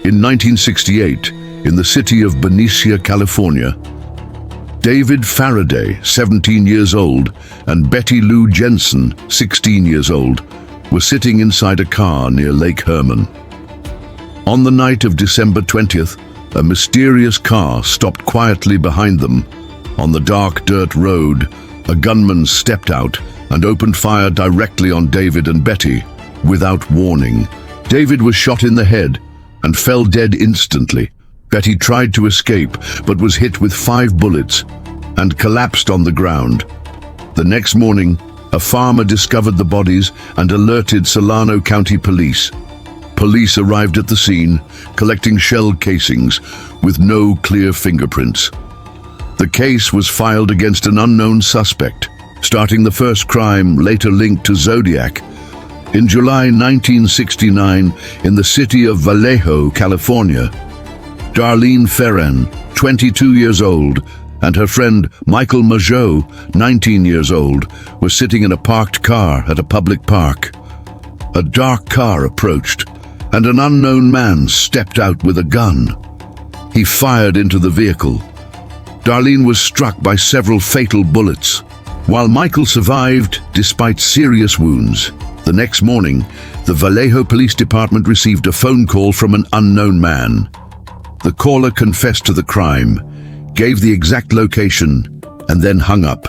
In 1968, in the city of Benicia, California, David Faraday, 17 years old, and Betty Lou Jensen, 16 years old, were sitting inside a car near Lake Herman. On the night of December 20th, a mysterious car stopped quietly behind them. On the dark dirt road, a gunman stepped out and opened fire directly on David and Betty. Without warning, David was shot in the head and fell dead instantly. Betty tried to escape but was hit with 5 bullets and collapsed on the ground. The next morning, a farmer discovered the bodies and alerted Solano County Police. Police arrived at the scene, collecting shell casings with no clear fingerprints. The case was filed against an unknown suspect, starting the first crime later linked to Zodiac. In July 1969, in the city of Vallejo, California, Darlene Ferran, 22 years old, and her friend Michael Mageau, 19 years old, were sitting in a parked car at a public park. A dark car approached, and an unknown man stepped out with a gun. He fired into the vehicle. Darlene was struck by several fatal bullets, while Michael survived despite serious wounds. The next morning, the Vallejo Police Department received a phone call from an unknown man. The caller confessed to the crime, gave the exact location, and then hung up.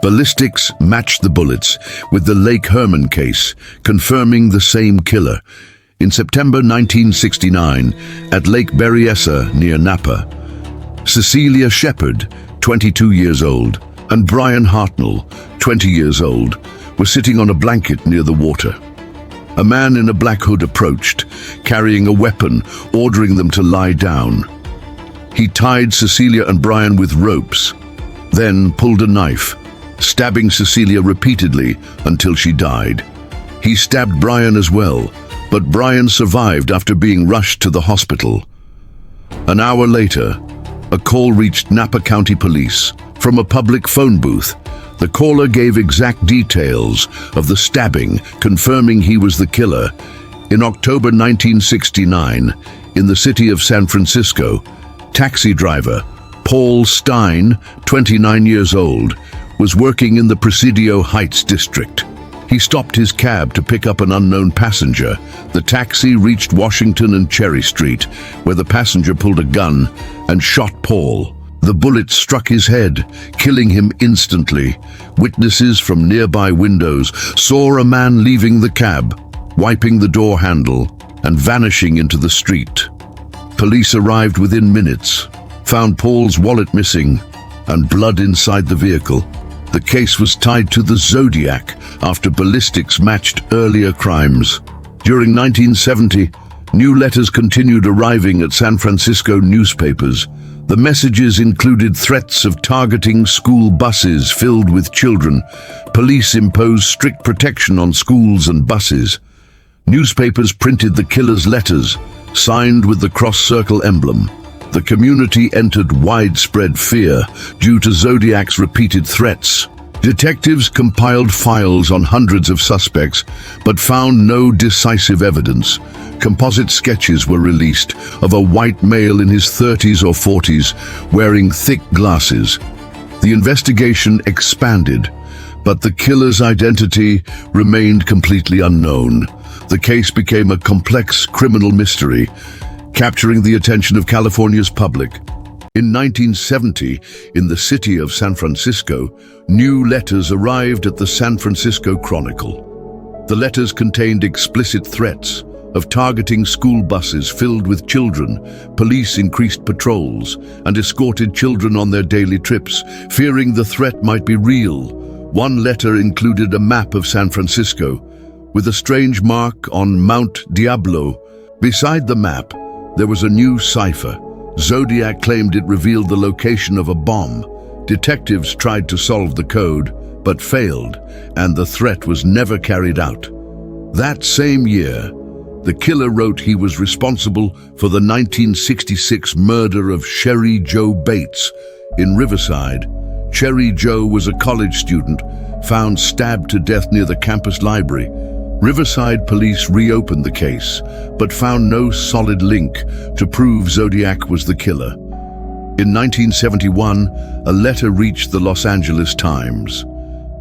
Ballistics matched the bullets with the Lake Herman case, confirming the same killer. In September 1969, at Lake Berryessa near Napa, Cecilia Shepard, 22 years old, and Brian Hartnell, 20 years old, were sitting on a blanket near the water. A man in a black hood approached, carrying a weapon, ordering them to lie down. He tied Cecilia and Brian with ropes, then pulled a knife, stabbing Cecilia repeatedly until she died. He stabbed Brian as well, but Brian survived after being rushed to the hospital. An hour later, a call reached Napa County Police from a public phone booth. The caller gave exact details of the stabbing, confirming he was the killer. In October 1969, in the city of San Francisco, taxi driver Paul Stein, 29 years old, was working in the Presidio Heights district. He stopped his cab to pick up an unknown passenger. The taxi reached Washington and Cherry Street, where the passenger pulled a gun and shot Paul. The bullet struck his head, killing him instantly. Witnesses from nearby windows saw a man leaving the cab, wiping the door handle, and vanishing into the street. Police arrived within minutes, found Paul's wallet missing, and blood inside the vehicle. The case was tied to the Zodiac after ballistics matched earlier crimes. During 1970, new letters continued arriving at San Francisco newspapers. The messages included threats of targeting school buses filled with children. Police imposed strict protection on schools and buses. Newspapers printed the killer's letters, signed with the cross-circle emblem. The community entered widespread fear due to Zodiac's repeated threats. Detectives compiled files on hundreds of suspects, but found no decisive evidence. Composite sketches were released of a white male in his 30s or 40s, wearing thick glasses. The investigation expanded, but the killer's identity remained completely unknown. The case became a complex criminal mystery, capturing the attention of California's public. In 1970, in the city of San Francisco, new letters arrived at the San Francisco Chronicle. The letters contained explicit threats of targeting school buses filled with children. Police increased patrols and escorted children on their daily trips, fearing the threat might be real. One letter included a map of San Francisco, with a strange mark on Mount Diablo. Beside the map, there was a new cipher. Zodiac claimed it revealed the location of a bomb. Detectives tried to solve the code, but failed, and the threat was never carried out. That same year, the killer wrote he was responsible for the 1966 murder of Sherry Jo Bates in Riverside. Sherry Jo was a college student found stabbed to death near the campus library. Riverside police reopened the case, but found no solid link to prove Zodiac was the killer. In 1971, a letter reached the Los Angeles Times.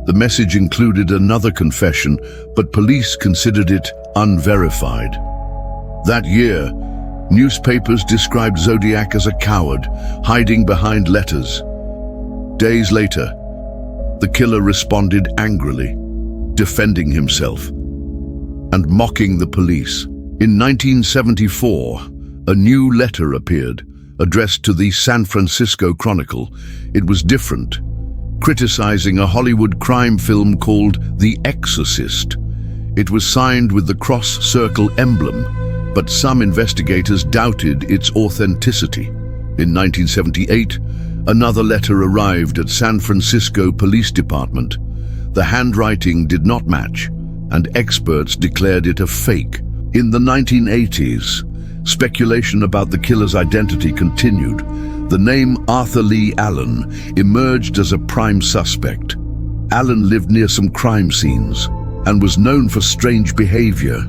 The message included another confession, but police considered it unverified. That year, newspapers described Zodiac as a coward, hiding behind letters. Days later, the killer responded angrily, defending himself and mocking the police. In 1974, a new letter appeared, addressed to the San Francisco Chronicle. It was different, criticizing a Hollywood crime film called The Exorcist. It was signed with the cross-circle emblem, but some investigators doubted its authenticity. In 1978, another letter arrived at San Francisco Police Department. The handwriting did not match, and experts declared it a fake. In the 1980s, speculation about the killer's identity continued. The name Arthur Lee Allen emerged as a prime suspect. Allen lived near some crime scenes and was known for strange behavior.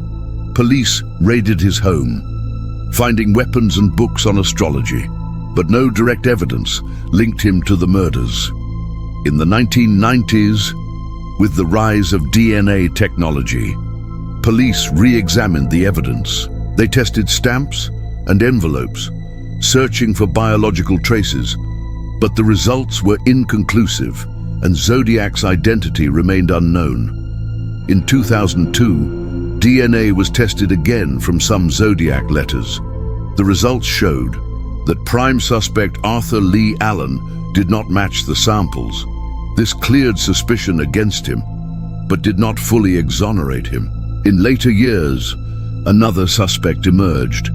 Police raided his home, finding weapons and books on astrology, but no direct evidence linked him to the murders. In the 1990s, with the rise of DNA technology, police re-examined the evidence. They tested stamps and envelopes, searching for biological traces, but the results were inconclusive, and Zodiac's identity remained unknown. In 2002, DNA was tested again from some Zodiac letters. The results showed that prime suspect Arthur Lee Allen did not match the samples. This cleared suspicion against him, but did not fully exonerate him. In later years, another suspect emerged,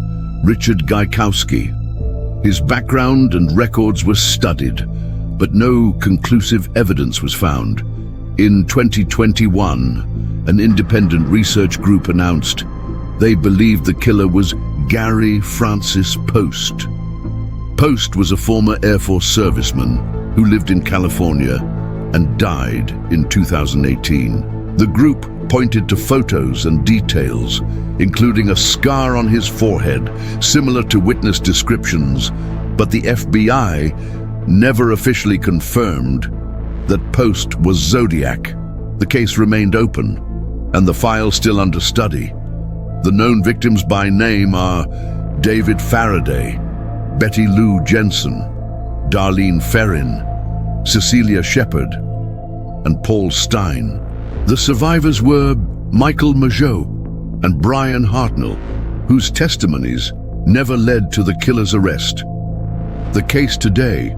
Richard Gaikowski. His background and records were studied, but no conclusive evidence was found. In 2021, an independent research group announced they believed the killer was Gary Francis Post. Post was a former Air Force serviceman who lived in California and died in 2018. The group pointed to photos and details, including a scar on his forehead, similar to witness descriptions, but the FBI never officially confirmed that Post was Zodiac. The case remained open, and the file still under study. The known victims by name are David Faraday, Betty Lou Jensen, Darlene Ferrin, Cecilia Shepard, and Paul Stein. The survivors were Michael Mageau and Brian Hartnell, whose testimonies never led to the killer's arrest. The case today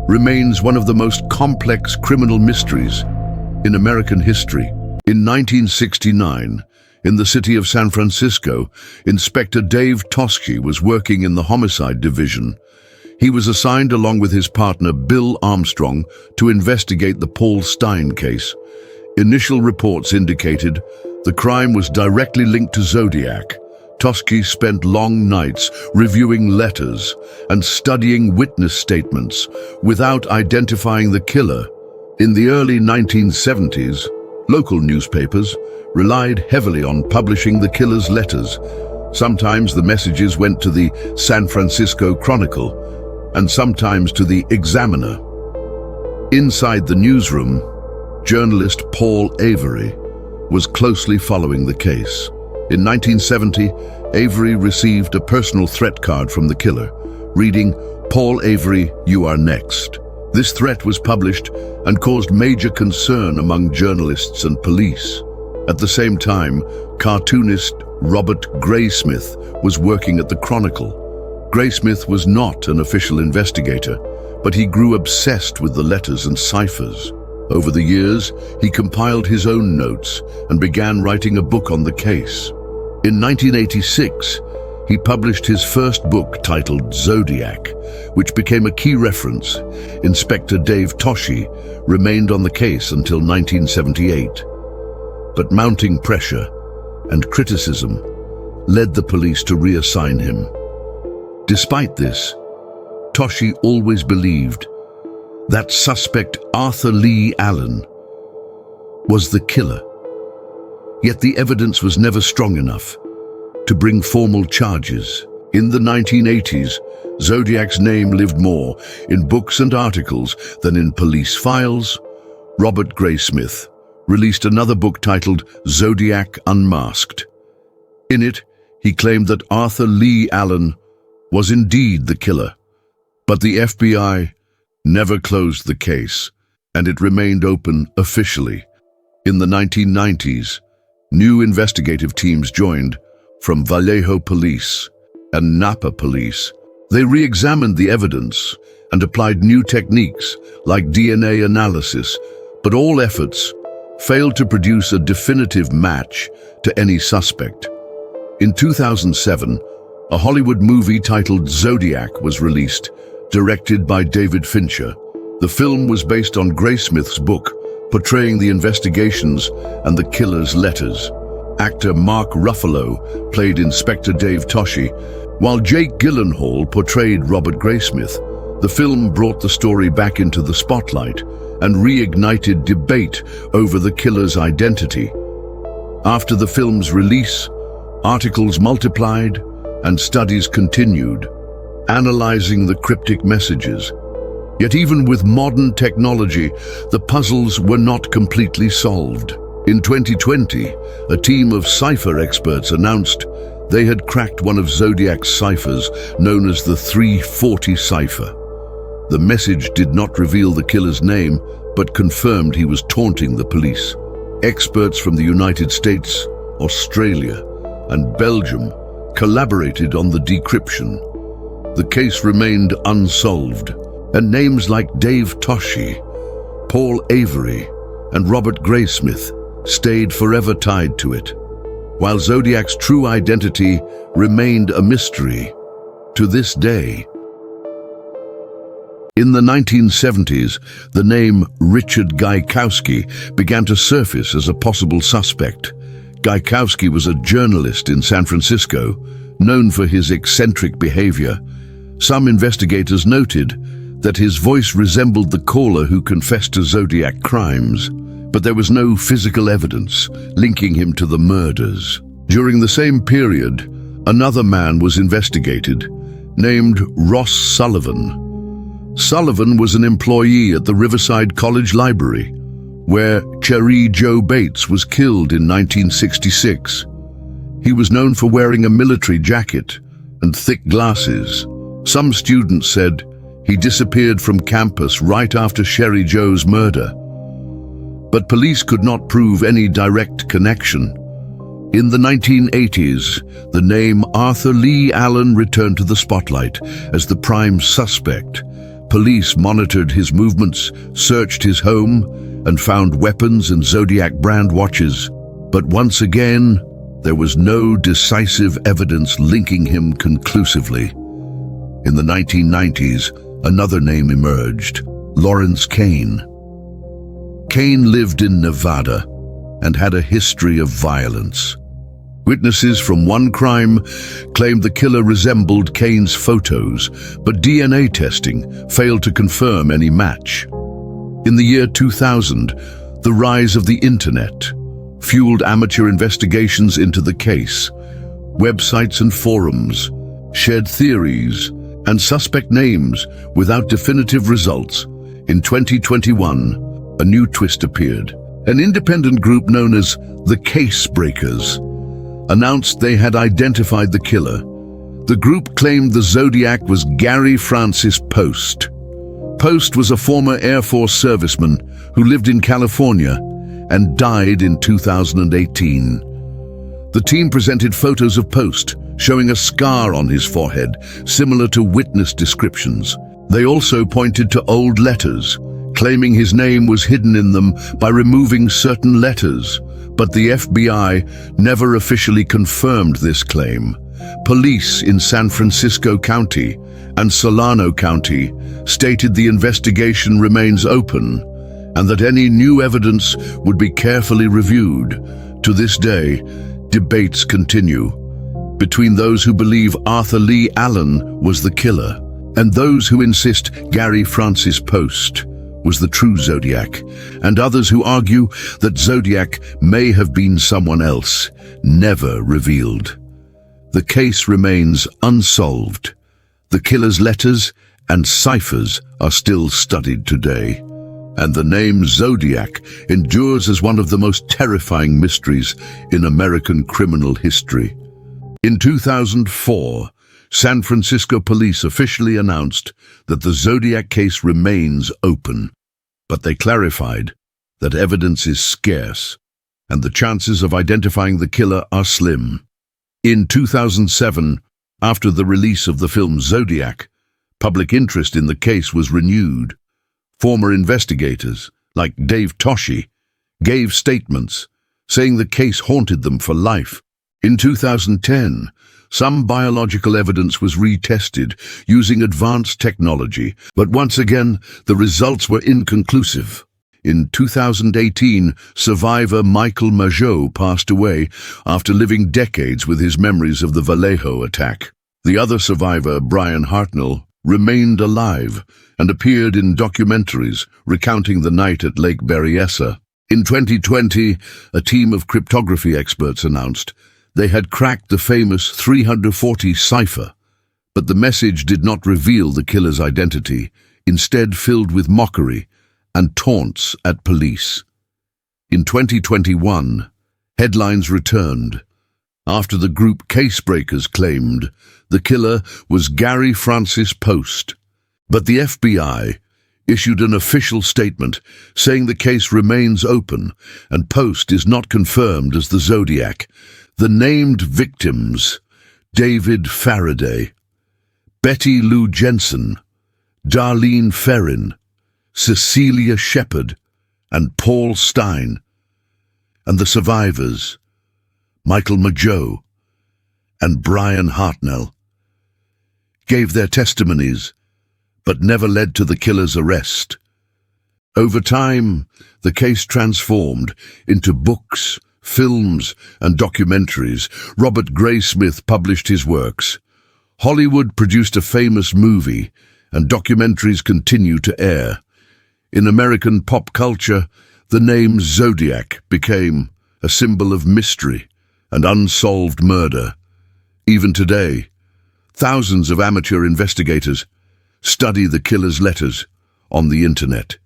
remains one of the most complex criminal mysteries in American history. In 1969, in the city of San Francisco, Inspector Dave Toschi was working in the homicide division. He was assigned along with his partner Bill Armstrong to investigate the Paul Stein case. Initial reports indicated the crime was directly linked to Zodiac. Toschi spent long nights reviewing letters and studying witness statements without identifying the killer. In the early 1970s, local newspapers relied heavily on publishing the killer's letters. Sometimes the messages went to the San Francisco Chronicle, and sometimes to the Examiner. Inside the newsroom, journalist Paul Avery was closely following the case. In 1970, Avery received a personal threat card from the killer, reading, "Paul Avery, you are next." This threat was published and caused major concern among journalists and police. At the same time, cartoonist Robert Graysmith was working at the Chronicle. Graysmith was not an official investigator, but he grew obsessed with the letters and ciphers. Over the years, he compiled his own notes and began writing a book on the case. In 1986, he published his first book titled Zodiac, which became a key reference. Inspector Dave Toschi remained on the case until 1978. But mounting pressure and criticism led the police to reassign him. Despite this, Toschi always believed that suspect Arthur Lee Allen was the killer. Yet the evidence was never strong enough to bring formal charges. In the 1980s, Zodiac's name lived more in books and articles than in police files. Robert Graysmith released another book titled Zodiac Unmasked. In it, he claimed that Arthur Lee Allen was indeed the killer, but the FBI never closed the case, and it remained open officially. In the 1990s, new investigative teams joined from Vallejo Police and Napa Police. They re-examined the evidence and applied new techniques like DNA analysis, but all efforts failed to produce a definitive match to any suspect. In 2007, a Hollywood movie titled Zodiac was released, directed by David Fincher. The film was based on Graysmith's book, portraying the investigations and the killer's letters. Actor Mark Ruffalo played Inspector Dave Toschi, while Jake Gyllenhaal portrayed Robert Graysmith. The film brought the story back into the spotlight and reignited debate over the killer's identity. After the film's release, articles multiplied and studies continued, analyzing the cryptic messages. Yet even with modern technology, the puzzles were not completely solved. In 2020, a team of cipher experts announced they had cracked one of Zodiac's ciphers, known as the 340 cipher. The message did not reveal the killer's name, but confirmed he was taunting the police. Experts from the United States, Australia, and Belgium collaborated on the decryption. The case remained unsolved, and names like Dave Toschi, Paul Avery, and Robert Graysmith stayed forever tied to it, while Zodiac's true identity remained a mystery to this day. In the 1970s, the name Richard Gaikowski began to surface as a possible suspect. Gaikowski was a journalist in San Francisco, known for his eccentric behavior. Some investigators noted that his voice resembled the caller who confessed to Zodiac crimes, but there was no physical evidence linking him to the murders. During the same period, another man was investigated, named Ross Sullivan. Sullivan was an employee at the Riverside College Library, where Cherry Joe Bates was killed in 1966. He was known for wearing a military jacket and thick glasses. Some students said he disappeared from campus right after Cherry Joe's murder, but police could not prove any direct connection. In the 1980s, the name Arthur Lee Allen returned to the spotlight as the prime suspect. Police monitored his movements, searched his home, and found weapons and Zodiac brand watches. But once again, there was no decisive evidence linking him conclusively. In the 1990s, another name emerged: Lawrence Kane. Kane lived in Nevada and had a history of violence. Witnesses from one crime claimed the killer resembled Kane's photos, but DNA testing failed to confirm any match. In the year 2000, the rise of the internet fueled amateur investigations into the case. Websites and forums shared theories and suspect names without definitive results. In 2021, a new twist appeared. An independent group known as the Case Breakers announced they had identified the killer. The group claimed the Zodiac was Gary Francis Post. Post was a former Air Force serviceman who lived in California and died in 2018. The team presented photos of Post, showing a scar on his forehead, similar to witness descriptions. They also pointed to old letters, claiming his name was hidden in them by removing certain letters, but the FBI never officially confirmed this claim. Police in San Francisco County and Solano County stated the investigation remains open and that any new evidence would be carefully reviewed. To this day, debates continue between those who believe Arthur Lee Allen was the killer and those who insist Gary Francis Post was the true Zodiac, and others who argue that Zodiac may have been someone else, never revealed. The case remains unsolved. The killer's letters and ciphers are still studied today, and the name Zodiac endures as one of the most terrifying mysteries in American criminal history. In 2004, San Francisco police officially announced that the Zodiac case remains open, but they clarified that evidence is scarce and the chances of identifying the killer are slim. In 2007, after the release of the film Zodiac, public interest in the case was renewed. Former investigators, like Dave Toschi, gave statements saying the case haunted them for life. In 2010, some biological evidence was retested using advanced technology, but once again, the results were inconclusive. In 2018, survivor Michael Mageau passed away after living decades with his memories of the Vallejo attack. The other survivor, Brian Hartnell, remained alive and appeared in documentaries recounting the night at Lake Berryessa. In 2020, a team of cryptography experts announced they had cracked the famous 340 cipher, but the message did not reveal the killer's identity, instead filled with mockery and taunts at police. In 2021, headlines returned after the group Casebreakers claimed the killer was Gary Francis Post, but the FBI issued an official statement saying the case remains open and Post is not confirmed as the Zodiac. The named victims, David Faraday, Betty Lou Jensen, Darlene Ferrin, Cecilia Shepard, and Paul Stein, and the survivors, Michael Mageau and Brian Hartnell, gave their testimonies, but never led to the killer's arrest. Over time, the case transformed into books, films, and documentaries. Robert Graysmith published his works. Hollywood produced a famous movie, and documentaries continue to air. In American pop culture, the name Zodiac became a symbol of mystery and unsolved murder. Even today, thousands of amateur investigators study the killer's letters on the internet.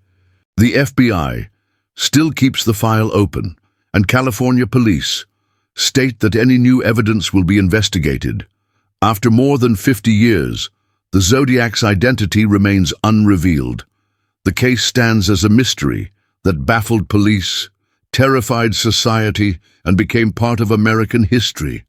The FBI still keeps the file open, and California police state that any new evidence will be investigated. After more than 50 years, the Zodiac's identity remains unrevealed. The case stands as a mystery that baffled police, terrified society, and became part of American history.